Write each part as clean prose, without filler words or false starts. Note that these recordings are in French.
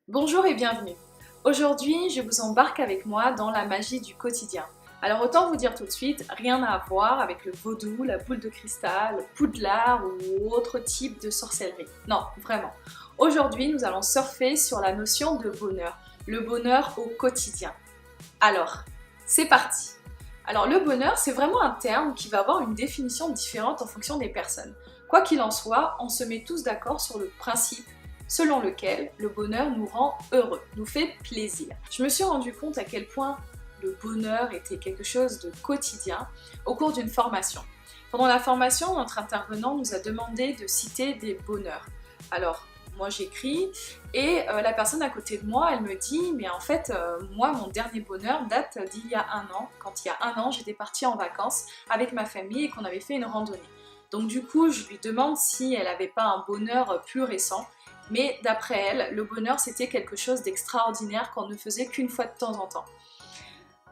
Bonjour et bienvenue. Aujourd'hui, je vous embarque avec moi dans la magie du quotidien. Alors autant vous dire tout de suite, rien à voir avec le vaudou, la boule de cristal, Poudlard ou autre type de sorcellerie. Non, vraiment. Aujourd'hui, nous allons surfer sur la notion de bonheur, le bonheur au quotidien. Alors, c'est parti. Alors le bonheur, c'est vraiment un terme qui va avoir une définition différente en fonction des personnes. Quoi qu'il en soit, on se met tous d'accord sur le principe selon lequel le bonheur nous rend heureux, nous fait plaisir. Je me suis rendu compte à quel point le bonheur était quelque chose de quotidien au cours d'une formation. Pendant la formation, notre intervenant nous a demandé de citer des bonheurs. Alors, moi j'écris et la personne à côté de moi, elle me dit « mais en fait, moi mon dernier bonheur date d'il y a un an. Quand il y a un an, j'étais partie en vacances avec ma famille et qu'on avait fait une randonnée. » Donc du coup, je lui demande si elle n'avait pas un bonheur plus récent. Mais d'après elle, le bonheur c'était quelque chose d'extraordinaire qu'on ne faisait qu'une fois de temps en temps.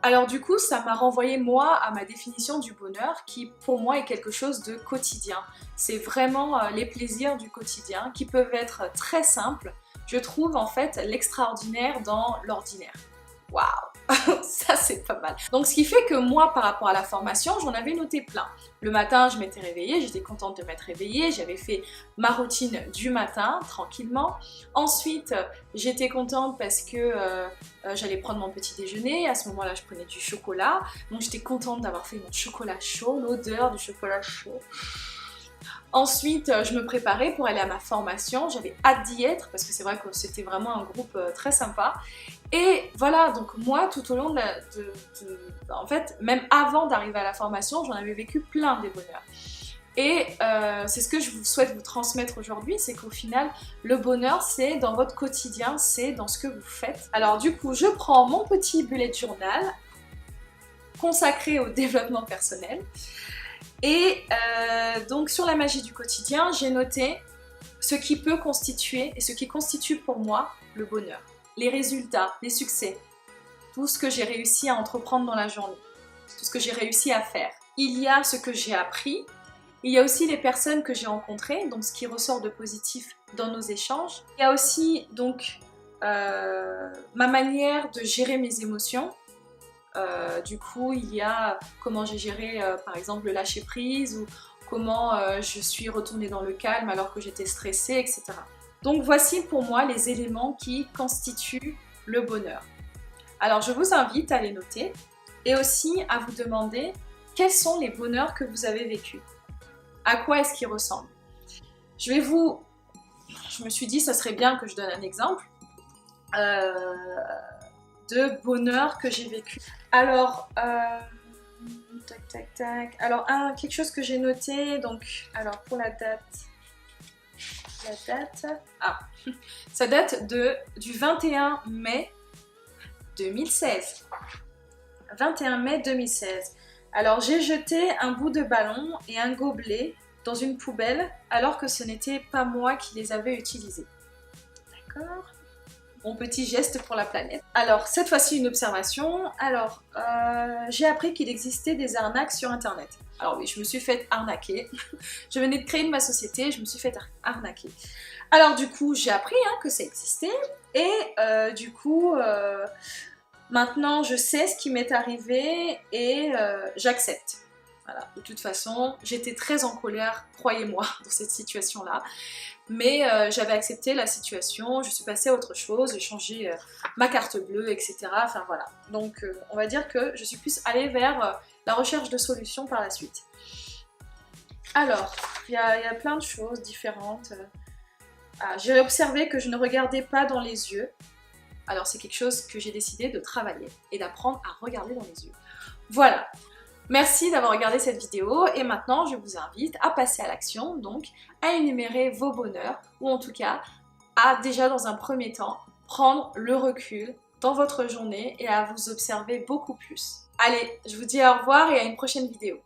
Alors du coup, ça m'a renvoyé moi à ma définition du bonheur qui pour moi est quelque chose de quotidien. C'est vraiment les plaisirs du quotidien qui peuvent être très simples. Je trouve en fait l'extraordinaire dans l'ordinaire. Waouh, ça c'est pas mal. Donc ce qui fait que moi par rapport à la formation, j'en avais noté plein. Le matin, je m'étais réveillée, j'étais contente de m'être réveillée, j'avais fait ma routine du matin tranquillement. Ensuite, j'étais contente parce que j'allais prendre mon petit déjeuner. À ce moment-là, je prenais du chocolat. Donc j'étais contente d'avoir fait mon chocolat chaud, l'odeur du chocolat chaud. Ensuite, je me préparais pour aller à ma formation, j'avais hâte d'y être parce que c'est vrai que c'était vraiment un groupe très sympa. Et voilà, donc moi, tout au long en fait, même avant d'arriver à la formation, j'en avais vécu plein des bonheurs. Et c'est ce que je souhaite vous transmettre aujourd'hui, c'est qu'au final, le bonheur, c'est dans votre quotidien, c'est dans ce que vous faites. Alors du coup, je prends mon petit bullet journal consacré au développement personnel. Et donc sur la magie du quotidien, j'ai noté ce qui peut constituer et ce qui constitue pour moi le bonheur. Les résultats, les succès, tout ce que j'ai réussi à entreprendre dans la journée, tout ce que j'ai réussi à faire. Il y a ce que j'ai appris, il y a aussi les personnes que j'ai rencontrées, donc ce qui ressort de positif dans nos échanges. Il y a aussi donc ma manière de gérer mes émotions. Du coup, il y a comment j'ai géré par exemple le lâcher prise ou comment je suis retournée dans le calme alors que j'étais stressée, etc. Donc voici pour moi les éléments qui constituent le bonheur. Alors je vous invite à les noter et aussi à vous demander quels sont les bonheurs que vous avez vécus. À quoi est-ce qu'ils ressemblent? Je me suis dit ça serait bien que je donne un exemple de bonheur que j'ai vécu. Alors, Alors, quelque chose que j'ai noté, donc, alors pour la date, ça date du 21 mai 2016. 21 mai 2016. Alors, j'ai jeté un bout de ballon et un gobelet dans une poubelle alors que ce n'était pas moi qui les avais utilisés. D'accord ? Mon petit geste pour la planète. Alors, cette fois-ci, une observation. Alors, j'ai appris qu'il existait des arnaques sur Internet. Alors oui, je me suis fait arnaquer. Je venais de créer ma société, je me suis fait arnaquer. Alors du coup, j'ai appris que ça existait. Et du coup, maintenant, je sais ce qui m'est arrivé et j'accepte. Voilà. De toute façon, j'étais très en colère, croyez-moi, dans cette situation-là. Mais j'avais accepté la situation, je suis passée à autre chose, j'ai changé ma carte bleue, etc. Enfin voilà. Donc on va dire que je suis plus allée vers la recherche de solutions par la suite. Alors, il y a plein de choses différentes. J'ai observé que je ne regardais pas dans les yeux. Alors c'est quelque chose que j'ai décidé de travailler et d'apprendre à regarder dans les yeux. Voilà. Merci d'avoir regardé cette vidéo et maintenant je vous invite à passer à l'action, donc à énumérer vos bonheurs ou en tout cas à déjà dans un premier temps prendre le recul dans votre journée et à vous observer beaucoup plus. Allez, je vous dis au revoir et à une prochaine vidéo.